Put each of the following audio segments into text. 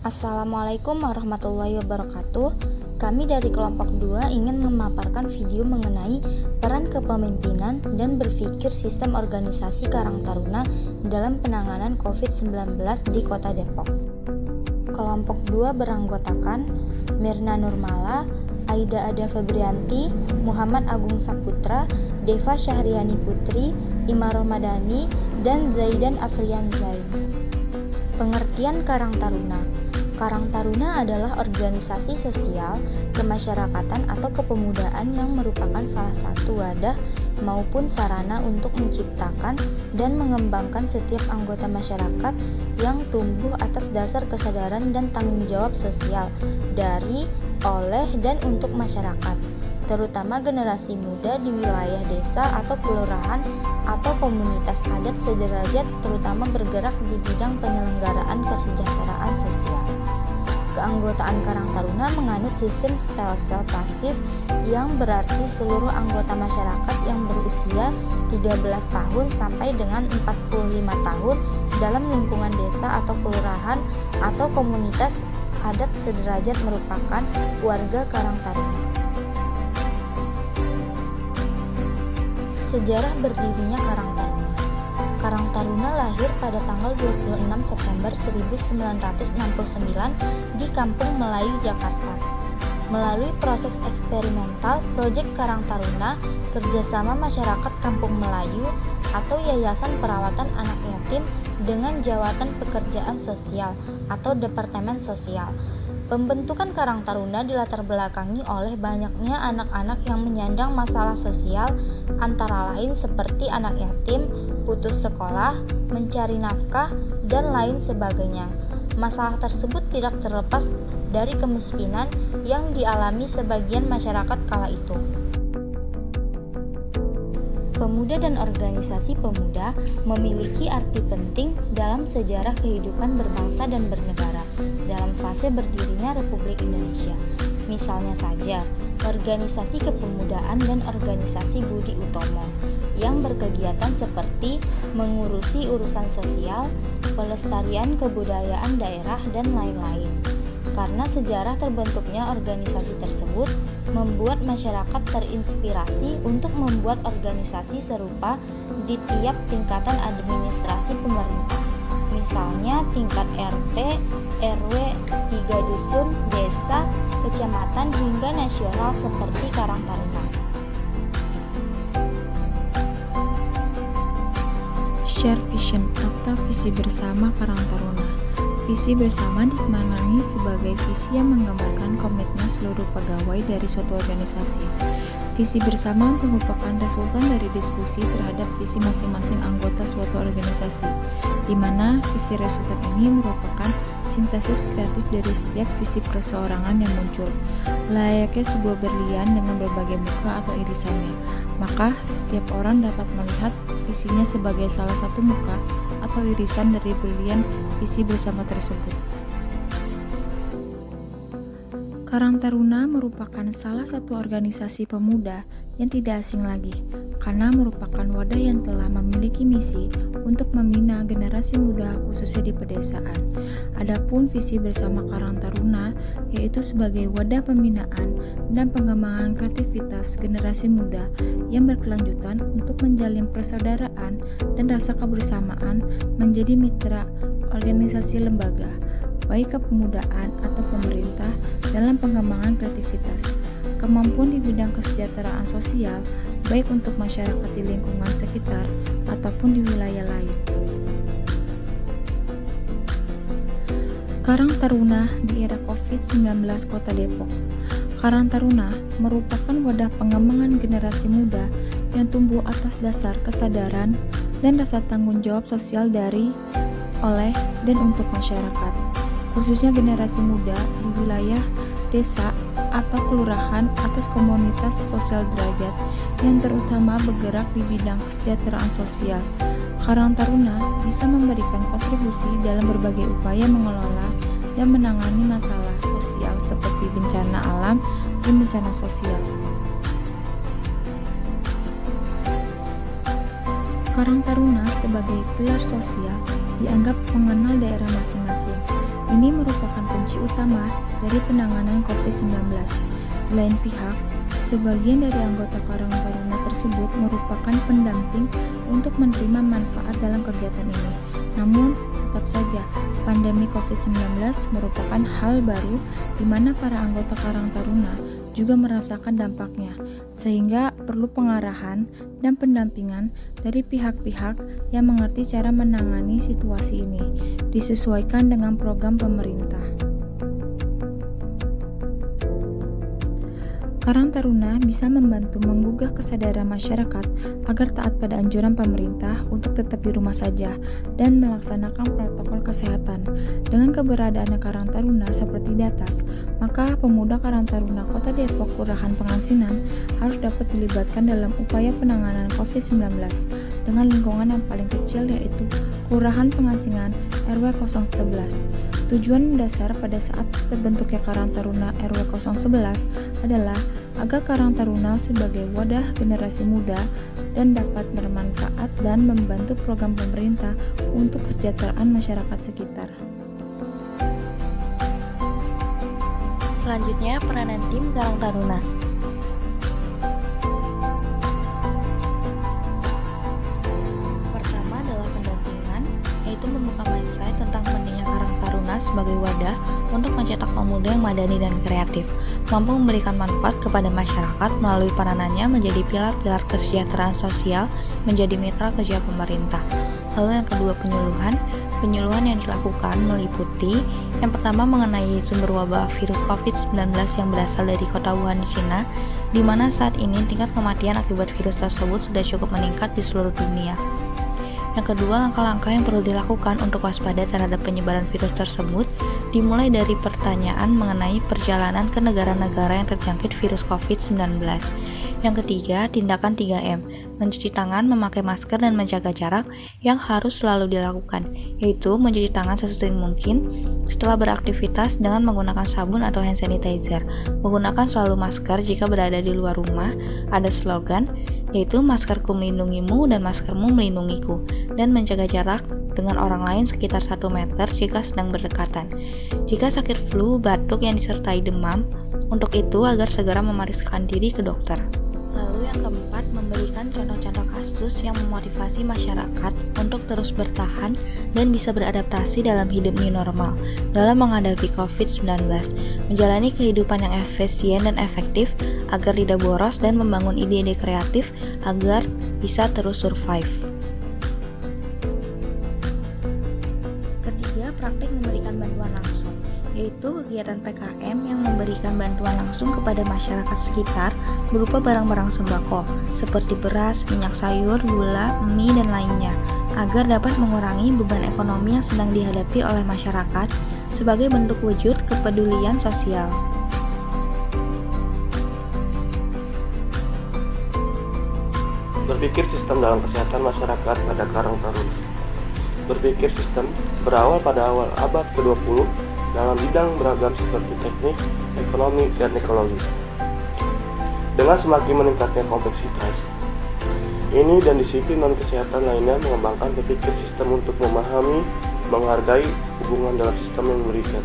Assalamualaikum warahmatullahi wabarakatuh. Kami dari kelompok 2 ingin memaparkan video mengenai peran kepemimpinan dan berpikir sistem organisasi Karang Taruna dalam penanganan COVID-19 di Kota Depok. Kelompok 2 beranggotakan Mirna Nurmala, Aida Ada Febrianti, Muhammad Agung Saputra, Deva Syahriani Putri, Ima Romadani, dan Zaidan Afrian Zain. Pengertian Karang Taruna. Karang Taruna adalah organisasi sosial, kemasyarakatan atau kepemudaan yang merupakan salah satu wadah maupun sarana untuk menciptakan dan mengembangkan setiap anggota masyarakat yang tumbuh atas dasar kesadaran dan tanggung jawab sosial dari, oleh, dan untuk masyarakat, terutama generasi muda di wilayah desa atau kelurahan atau komunitas adat sederajat, terutama bergerak di bidang penyelenggaraan kesejahteraan sosial. Keanggotaan Karang Taruna menganut sistem stel sel pasif yang berarti seluruh anggota masyarakat yang berusia 13 tahun sampai dengan 45 tahun dalam lingkungan desa atau kelurahan atau komunitas adat sederajat merupakan warga Karang Taruna. Sejarah berdirinya Karang Taruna. Karang Taruna lahir pada tanggal 26 September 1969 di Kampung Melayu, Jakarta. Melalui proses eksperimental Proyek Karang Taruna, kerjasama masyarakat Kampung Melayu atau Yayasan Perawatan Anak Yatim dengan Jawatan Pekerjaan Sosial atau Departemen Sosial. Pembentukan Karang Taruna dilatar belakangi oleh banyaknya anak-anak yang menyandang masalah sosial, antara lain seperti anak yatim, putus sekolah, mencari nafkah, dan lain sebagainya. Masalah tersebut tidak terlepas dari kemiskinan yang dialami sebagian masyarakat kala itu. Pemuda dan organisasi pemuda memiliki arti penting dalam sejarah kehidupan berbangsa dan bernegara dalam fase berdirinya Republik Indonesia. Misalnya saja, organisasi kepemudaan dan organisasi Budi Utomo yang berkegiatan seperti mengurusi urusan sosial, pelestarian kebudayaan daerah, dan lain-lain. Karena sejarah terbentuknya organisasi tersebut membuat masyarakat terinspirasi untuk membuat organisasi serupa di tiap tingkatan administrasi pemerintah. Misalnya tingkat RT, RW, 3 dusun, desa, kecamatan, hingga nasional seperti Karang Taruna. Share Vision atau visi bersama Karang Taruna. Visi bersama dimaknai sebagai visi yang menggambarkan komitmen seluruh pegawai dari suatu organisasi. Visi bersama merupakan resultan dari diskusi terhadap visi masing-masing anggota suatu organisasi, di mana visi resultan ini merupakan sintesis kreatif dari setiap visi perseorangan yang muncul, layaknya sebuah berlian dengan berbagai muka atau irisannya. Maka setiap orang dapat melihat visinya sebagai salah satu muka atau irisan dari berlian visi bersama tersebut. Karang Taruna merupakan salah satu organisasi pemuda yang tidak asing lagi, karena merupakan wadah yang telah memiliki misi untuk membina generasi muda khususnya di pedesaan. Adapun visi bersama Karang Taruna yaitu sebagai wadah pembinaan dan pengembangan kreativitas generasi muda yang berkelanjutan untuk menjalin persaudaraan dan rasa kebersamaan menjadi mitra organisasi lembaga, baik kepemudaan atau pemerintah dalam pengembangan kreativitas, kemampuan di bidang kesejahteraan sosial, baik untuk masyarakat di lingkungan sekitar ataupun di wilayah lain. Karang Taruna di era COVID-19 Kota Depok. Karang Taruna merupakan wadah pengembangan generasi muda yang tumbuh atas dasar kesadaran dan rasa tanggung jawab sosial dari, oleh, dan untuk masyarakat, khususnya generasi muda di wilayah desa atau kelurahan atas komunitas sosial derajat yang terutama bergerak di bidang kesejahteraan sosial. Karang Taruna bisa memberikan kontribusi dalam berbagai upaya mengelola dan menangani masalah sosial seperti bencana alam dan bencana sosial. Karang Taruna sebagai pilar sosial dianggap mengenal daerah masing-masing, Ini merupakan kunci utama dari penanganan COVID-19. Di lain pihak, sebagian dari anggota Karang Taruna tersebut merupakan pendamping untuk menerima manfaat dalam kegiatan ini. Namun, tetap saja, pandemi COVID-19 merupakan hal baru di mana para anggota Karang Taruna juga merasakan dampaknya, sehingga perlu pengarahan dan pendampingan dari pihak-pihak yang mengerti cara menangani situasi ini, disesuaikan dengan program pemerintah. Karang Taruna bisa membantu menggugah kesadaran masyarakat agar taat pada anjuran pemerintah untuk tetap di rumah saja dan melaksanakan protokol kesehatan. Dengan keberadaan Karang Taruna seperti di atas, maka pemuda Karang Taruna Kota Depok Kelurahan Pengasinan harus dapat dilibatkan dalam upaya penanganan COVID-19 dengan lingkungan yang paling kecil, yaitu Kelurahan Pengasinan RW 011. Tujuan dasar pada saat terbentuknya Karang Taruna RW 011 adalah agar Karang Taruna sebagai wadah generasi muda dan dapat bermanfaat dan membantu program pemerintah untuk kesejahteraan masyarakat sekitar. Selanjutnya, peranan tim Karang Taruna. Pertama adalah pendampingan, yaitu membuka mindset tentang pentingnya Karang Taruna sebagai wadah untuk mencetak pemuda yang madani dan kreatif, mampu memberikan manfaat kepada masyarakat melalui peranannya menjadi pilar-pilar kesejahteraan sosial, menjadi mitra kerja pemerintah. Lalu yang kedua, penyuluhan yang dilakukan meliputi yang pertama mengenai sumber wabah virus COVID-19 yang berasal dari kota Wuhan di Cina, di mana saat ini tingkat kematian akibat virus tersebut sudah cukup meningkat di seluruh dunia. Yang kedua, langkah-langkah yang perlu dilakukan untuk waspada terhadap penyebaran virus tersebut dimulai dari pertanyaan mengenai perjalanan ke negara-negara yang terjangkit virus COVID-19. Yang ketiga, tindakan 3M, mencuci tangan, memakai masker, dan menjaga jarak yang harus selalu dilakukan, yaitu mencuci tangan sesering mungkin setelah beraktivitas dengan menggunakan sabun atau hand sanitizer, menggunakan selalu masker jika berada di luar rumah, ada slogan, yaitu maskerku melindungimu dan maskermu melindungiku, dan menjaga jarak dengan orang lain sekitar 1 meter jika sedang berdekatan. Jika sakit flu, batuk yang disertai demam, untuk itu agar segera memeriksakan diri ke dokter. Lalu yang keempat, memberikan contoh-contoh kasus yang memotivasi masyarakat untuk terus bertahan dan bisa beradaptasi dalam hidup new normal dalam menghadapi COVID-19, menjalani kehidupan yang efisien dan efektif agar tidak boros dan membangun ide-ide kreatif agar bisa terus survive. Ketiga, praktik memberikan bantuan langsung, yaitu kegiatan PKM yang memberikan bantuan langsung kepada masyarakat sekitar berupa barang-barang sembako seperti beras, minyak sayur, gula, mie, dan lainnya agar dapat mengurangi beban ekonomi yang sedang dihadapi oleh masyarakat sebagai bentuk wujud kepedulian sosial. Berpikir sistem dalam kesehatan masyarakat pada Karang Taruna. Berpikir sistem berawal pada awal abad ke-20 dalam bidang beragam seperti teknik, ekonomi, dan ekologi. Dengan semakin meningkatnya kompleksitas ini dan disiplin non-kesehatan lainnya mengembangkan berpikir sistem untuk memahami, menghargai hubungan dalam sistem yang memberikan,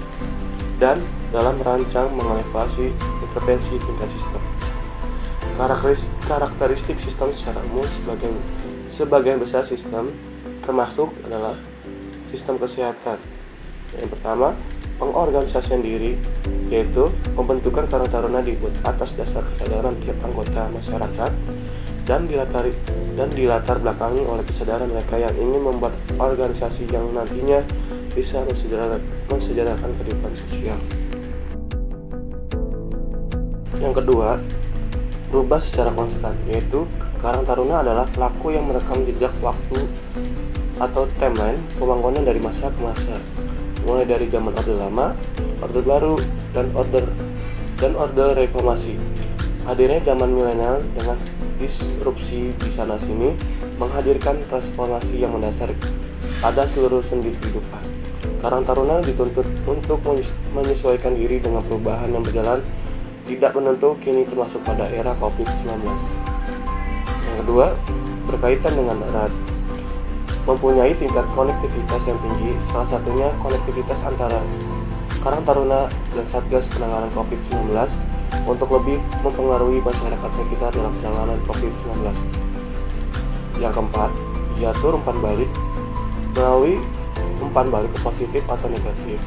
dan dalam merancang mengevaluasi intervensi tingkat sistem. Karakteristik sistem secara umum sebagian besar sistem termasuk adalah sistem kesehatan. Yang pertama, pengorganisasian diri, yaitu pembentukan Karang Taruna dibuat atas dasar kesadaran tiap anggota masyarakat dan dilatar belakangi oleh kesadaran mereka yang ingin membuat organisasi yang nantinya bisa mensejahterakan kehidupan sosial. Yang kedua, berubah secara konstan, yaitu Karang Taruna adalah pelaku yang merekam jejak waktu atau timeline pembangunan dari masa ke masa, mulai dari zaman Orde Lama, Orde Baru, dan Orde Reformasi. Hadirnya zaman milenial dengan disrupsi di sana-sini menghadirkan transformasi yang mendasar pada seluruh sendi kehidupan. Karang Taruna dituntut untuk menyesuaikan diri dengan perubahan yang berjalan tidak menentu kini termasuk pada era COVID-19. Yang kedua, berkaitan dengan erat, mempunyai tingkat konektivitas yang tinggi, salah satunya konektivitas antara Karang Taruna dan Satgas Penanganan COVID-19 untuk lebih mempengaruhi masyarakat sekitar dalam penanganan COVID-19. Yang keempat, diatur umpan balik melalui umpan balik ke positif atau negatif.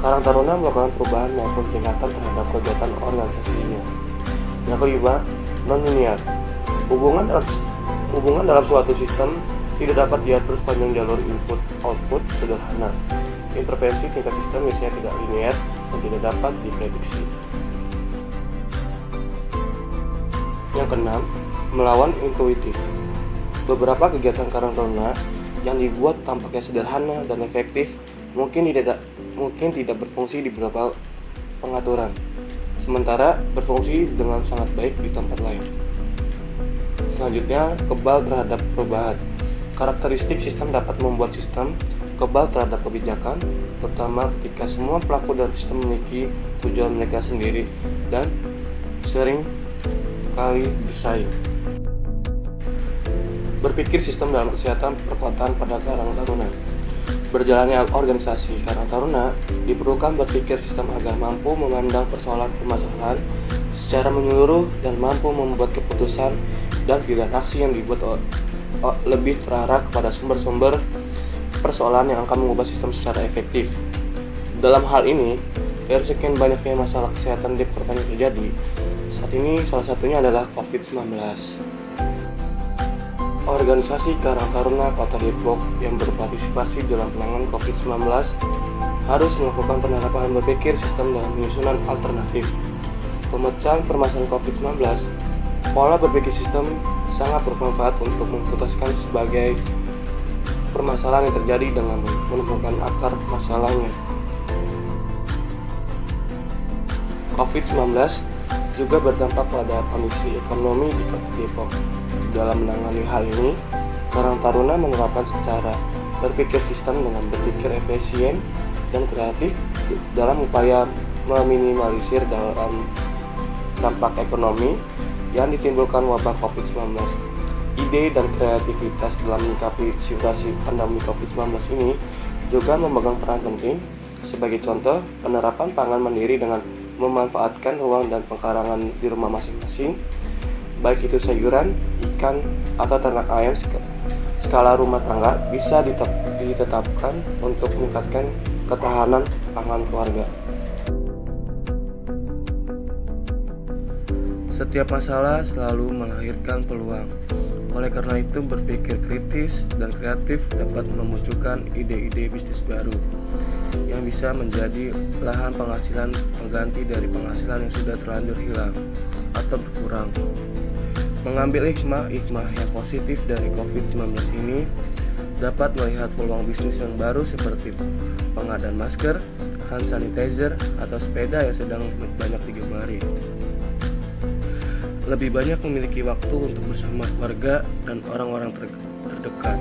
Karang Taruna melakukan perubahan maupun peningkatan terhadap kegiatan organisasinya. Yang kelima, non-linear. Hubungan dalam suatu sistem tidak dapat diatur sepanjang jalur input-output sederhana. Intervensi tingkat sistem biasanya tidak linear dan tidak dapat diprediksi. Yang keenam, melawan intuitif. Beberapa kegiatan Karang Taruna yang dibuat tampaknya sederhana dan efektif mungkin tidak berfungsi di beberapa pengaturan, sementara berfungsi dengan sangat baik di tempat lain. Selanjutnya, kebal terhadap perubahan. Karakteristik sistem dapat membuat sistem kebal terhadap kebijakan, terutama ketika semua pelaku dalam sistem memiliki tujuan mereka sendiri dan sering kali bersaing. Berpikir sistem dalam kesehatan perkotaan pada Karang Taruna. Berjalannya organisasi Karang Taruna diperlukan berpikir sistem agar mampu memandang permasalahan secara menyeluruh dan mampu membuat keputusan dan pilihan aksi yang dibuat lebih terarah kepada sumber-sumber persoalan yang akan mengubah sistem secara efektif. Dalam hal ini, dari sekian banyaknya masalah kesehatan di perkotaan yang terjadi, saat ini salah satunya adalah COVID-19. Organisasi Karang Taruna Kota Depok yang berpartisipasi dalam penanganan COVID-19 harus melakukan penerapan berpikir sistem dalam penyusunan alternatif. Pemecahan permasalahan COVID-19, pola berpikir sistem sangat bermanfaat untuk memutuskan sebagai permasalahan yang terjadi dengan menemukan akar masalahnya. COVID-19 juga berdampak pada kondisi ekonomi di Kota Depok. Dalam menangani hal ini, Karang Taruna menerapkan secara berpikir sistem dengan berpikir efisien dan kreatif dalam upaya meminimalisir dalam dampak ekonomi yang ditimbulkan wabah COVID-19. Ide dan kreativitas dalam menyikapi situasi pandemi COVID-19 ini juga memegang peran penting. Sebagai contoh, penerapan pangan mandiri dengan memanfaatkan ruang dan pengkarangan di rumah masing-masing, baik itu sayuran, ikan, atau ternak ayam skala rumah tangga bisa ditetapkan untuk meningkatkan ketahanan pangan keluarga. Setiap masalah selalu melahirkan peluang. Oleh karena itu, berpikir kritis dan kreatif dapat memunculkan ide-ide bisnis baru yang bisa menjadi lahan penghasilan pengganti dari penghasilan yang sudah terlanjur hilang atau berkurang. Mengambil hikmah yang positif dari COVID-19 ini dapat melihat peluang bisnis yang baru seperti pengadaan masker, hand sanitizer, atau sepeda yang sedang banyak digemari. Lebih banyak memiliki waktu untuk bersama keluarga dan orang-orang terdekat.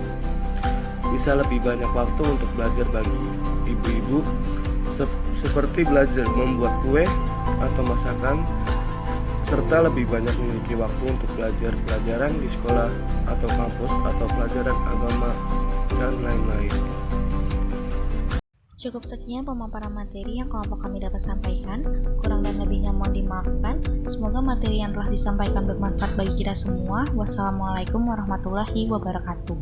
Bisa lebih banyak waktu untuk belajar bagi ibu-ibu, seperti belajar membuat kue atau masakan, serta lebih banyak memiliki waktu untuk belajar pelajaran di sekolah atau kampus atau pelajaran agama dan lain-lain. Cukup sekian pemaparan materi yang kelompok kami dapat sampaikan. Kurang dan lebihnya mohon dimaafkan. Semoga materi yang telah disampaikan bermanfaat bagi kita semua. Wassalamualaikum warahmatullahi wabarakatuh.